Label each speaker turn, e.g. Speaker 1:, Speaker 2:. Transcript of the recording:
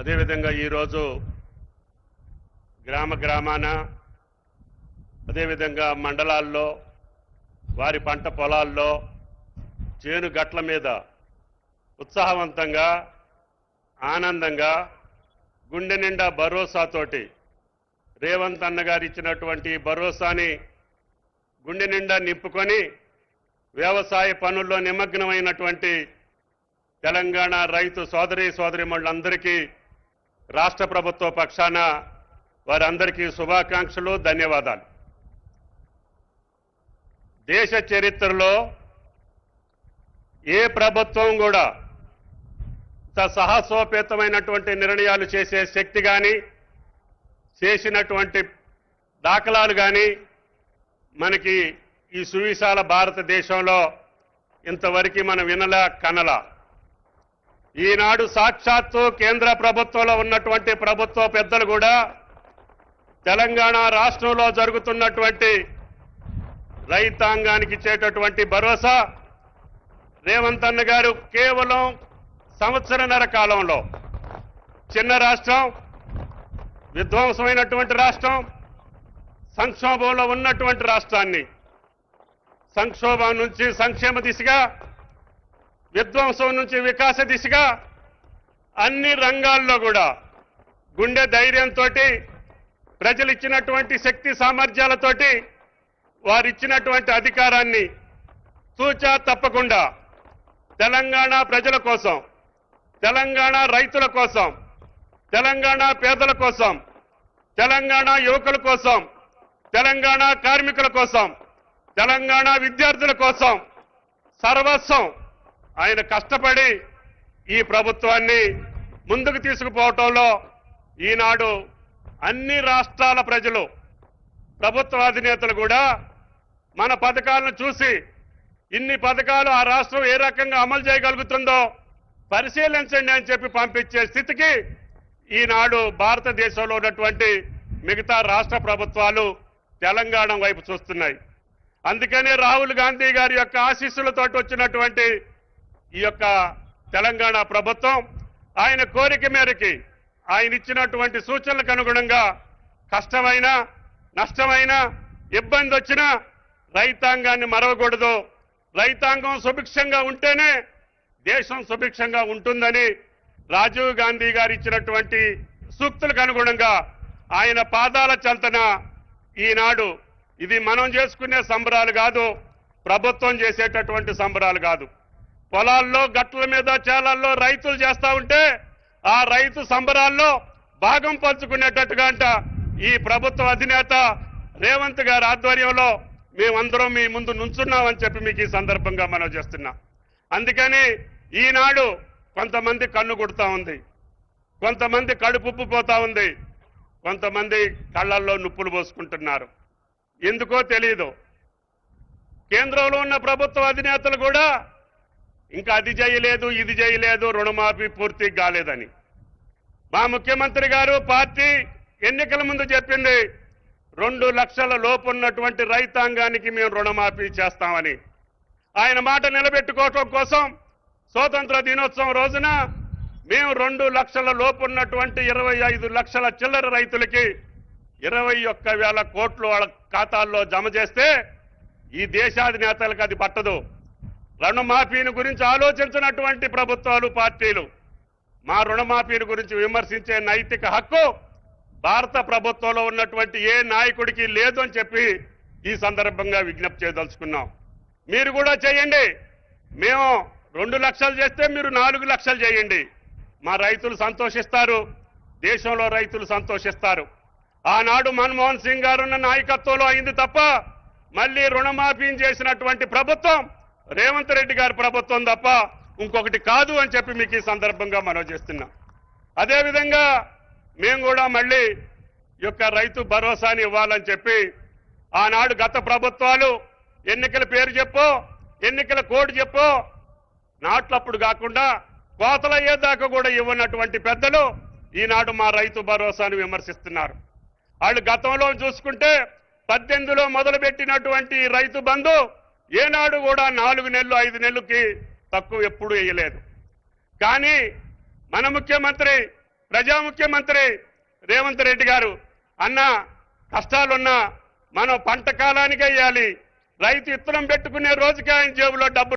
Speaker 1: అదేవిధంగా ఈరోజు గ్రామాన అదేవిధంగా మండలాల్లో వారి పంట పొలాల్లో చేను గట్ల మీద ఉత్సాహవంతంగా ఆనందంగా గుండె నిండా భరోసాతోటి రేవంత్ అన్న గారు ఇచ్చినటువంటి భరోసాని గుండె నిండా నింపుకొని వ్యవసాయ పనుల్లో నిమగ్నమైనటువంటి తెలంగాణ రైతు సోదరీమణులందరికీ రాష్ట్ర ప్రభుత్వ పక్షాన వారందరికీ శుభాకాంక్షలు, ధన్యవాదాలు. దేశ చరిత్రలో ఏ ప్రభుత్వం కూడా సాహసోపేతమైనటువంటి నిర్ణయాలు చేసే శక్తి కానీ చేసినటువంటి దాఖలాలు కానీ మనకి ఈ సువిశాల భారతదేశంలో ఇంతవరకు మనం వినలా కనలా. ఈనాడు సాక్షాత్తు కేంద్ర ప్రభుత్వంలో ఉన్నటువంటి ప్రభుత్వ పెద్దలు కూడా తెలంగాణ రాష్ట్రంలో జరుగుతున్నటువంటి రైతాంగానికి ఇచ్చేటటువంటి భరోసా రేవంత్ అన్న గారు కేవలం సంవత్సరన్నర కాలంలో చిన్న రాష్ట్రం, విధ్వంసమైనటువంటి రాష్ట్రం, సంక్షోభంలో ఉన్నటువంటి రాష్ట్రాన్ని సంక్షోభం నుంచి సంక్షేమ దిశగా, విధ్వంసం నుంచి వికాస దిశగా అన్ని రంగాల్లో కూడా గుండె ధైర్యంతో ప్రజలు ఇచ్చినటువంటి శక్తి సామర్థ్యాలతోటి వారిచ్చినటువంటి అధికారాన్ని తూచా తప్పకుండా తెలంగాణ ప్రజల కోసం, తెలంగాణ రైతుల కోసం, తెలంగాణ పేదల కోసం, తెలంగాణ యువకుల కోసం, తెలంగాణ కార్మికుల కోసం, తెలంగాణ విద్యార్థుల కోసం సర్వస్వం ఆయన కష్టపడి ఈ ప్రభుత్వాన్ని ముందుకు తీసుకుపోవటంలో ఈనాడు అన్ని రాష్ట్రాల ప్రజలు, ప్రభుత్వ అధినేతలు కూడా మన పథకాలను చూసి ఇన్ని పథకాలు ఆ రాష్ట్రం ఏ రకంగా అమలు చేయగలుగుతుందో పరిశీలించండి అని చెప్పి పంపించే స్థితికి ఈనాడు భారతదేశంలో ఉన్నటువంటి మిగతా రాష్ట్ర ప్రభుత్వాలు తెలంగాణ వైపు చూస్తున్నాయి. అందుకనే రాహుల్ గాంధీ గారి యొక్క ఆశీస్సులతో వచ్చినటువంటి ఈ యొక్క తెలంగాణ ప్రభుత్వం ఆయన కోరిక మేరకి ఆయన ఇచ్చినటువంటి సూచనలకు అనుగుణంగా కష్టమైన, నష్టమైన, ఇబ్బంది వచ్చినా రైతాంగాన్ని మరవకూడదు, రైతాంగం సుభిక్షంగా ఉంటేనే దేశం సుభిక్షంగా ఉంటుందని రాజీవ్ గాంధీ గారు ఇచ్చినటువంటి సూక్తులకు అనుగుణంగా ఆయన పాదాల చెంతన ఈనాడు ఇది మనం చేసుకునే సంబరాలు కాదు, ప్రభుత్వం చేసేటటువంటి సంబరాలు కాదు. పొలాల్లో గట్ల మీద చేలల్లో రైతులు చేస్తా ఉంటే ఆ రైతు సంబరాల్లో భాగం పంచుకునేటట్టుగా అంట ఈ ప్రభుత్వ అధినేత రేవంత్ గారి ఆధ్వర్యంలో మేమందరం మీ ముందు నుంచున్నామని చెప్పి మీకు ఈ సందర్భంగా మనం చేస్తున్నాం. అందుకని ఈనాడు కొంతమంది కన్ను కొడుతూ ఉంది, కొంతమంది కడుపుప్పు పోతా ఉంది, కొంతమంది కళ్ళల్లో నుప్పులు పోసుకుంటున్నారు. ఎందుకో తెలియదు. కేంద్రంలో ఉన్న ప్రభుత్వ అధినేతలు కూడా ఇంకా అది చేయలేదు, ఇది చేయలేదు, రుణమాఫీ పూర్తి కాలేదని మా ముఖ్యమంత్రి గారు పార్టీ ఎన్నికల ముందు చెప్పింది 2 లక్షల లోపు ఉన్నటువంటి రైతాంగానికి మేము రుణమాఫీ చేస్తామని. ఆయన మాట నిలబెట్టుకోవటం కోసం స్వాతంత్ర దినోత్సవం రోజున మేము 2 లక్షల లోపు ఉన్నటువంటి 25 లక్షల చిల్లర రైతులకి 21,000 కోట్లు వాళ్ళ ఖాతాల్లో జమ చేస్తే ఈ దేశాధినేతలకు అది పట్టదు. రుణమాఫీని గురించి ఆలోచించినటువంటి ప్రభుత్వాలు, పార్టీలు మా రుణమాఫీని గురించి విమర్శించే నైతిక హక్కు భారత ప్రభుత్వంలో ఉన్నటువంటి ఏ నాయకుడికి లేదు అని చెప్పి ఈ సందర్భంగా విజ్ఞప్తి చేయదలుచుకున్నాం. మీరు కూడా చేయండి. మేము 2 లక్షలు చేస్తే మీరు 4 లక్షలు చేయండి. మా రైతులు సంతోషిస్తారు, దేశంలో రైతులు సంతోషిస్తారు. ఆనాడు మన్మోహన్ సింగ్ గారున్న నాయకత్వంలో అయింది తప్ప మళ్ళీ రుణమాఫీని చేసినటువంటి ప్రభుత్వం రేవంత్ రెడ్డి గారి ప్రభుత్వం తప్ప ఇంకొకటి కాదు అని చెప్పి మీకు ఈ సందర్భంగా మనం చేస్తున్నాం. అదేవిధంగా మేము కూడా మళ్ళీ ఈ యొక్క రైతు భరోసాని ఇవ్వాలని చెప్పి ఆనాడు గత ప్రభుత్వాలు ఎన్నికల పేరు చెప్పో, ఎన్నికల కోడ్ చెప్పో నాట్లప్పుడు కాకుండా కోతలయ్యేదాకా కూడా ఇవ్వనటువంటి పెద్దలు ఈనాడు మా రైతు భరోసాను విమర్శిస్తున్నారు. వాళ్ళు గతంలో చూసుకుంటే 18లో మొదలుపెట్టినటువంటి రైతు బంధు ఏనాడు కూడా 4 నెలలు 5 నెలలకి తక్కువ ఎప్పుడు వేయలేదు. కానీ మన ముఖ్యమంత్రి ప్రజా ముఖ్యమంత్రి రేవంత్ రెడ్డి గారు అన్న కష్టాలున్నా మనం పంట కాలానికి వేయాలి, రైతు విత్తనం పెట్టుకునే రోజుకి ఆయన జేబులో డబ్బులు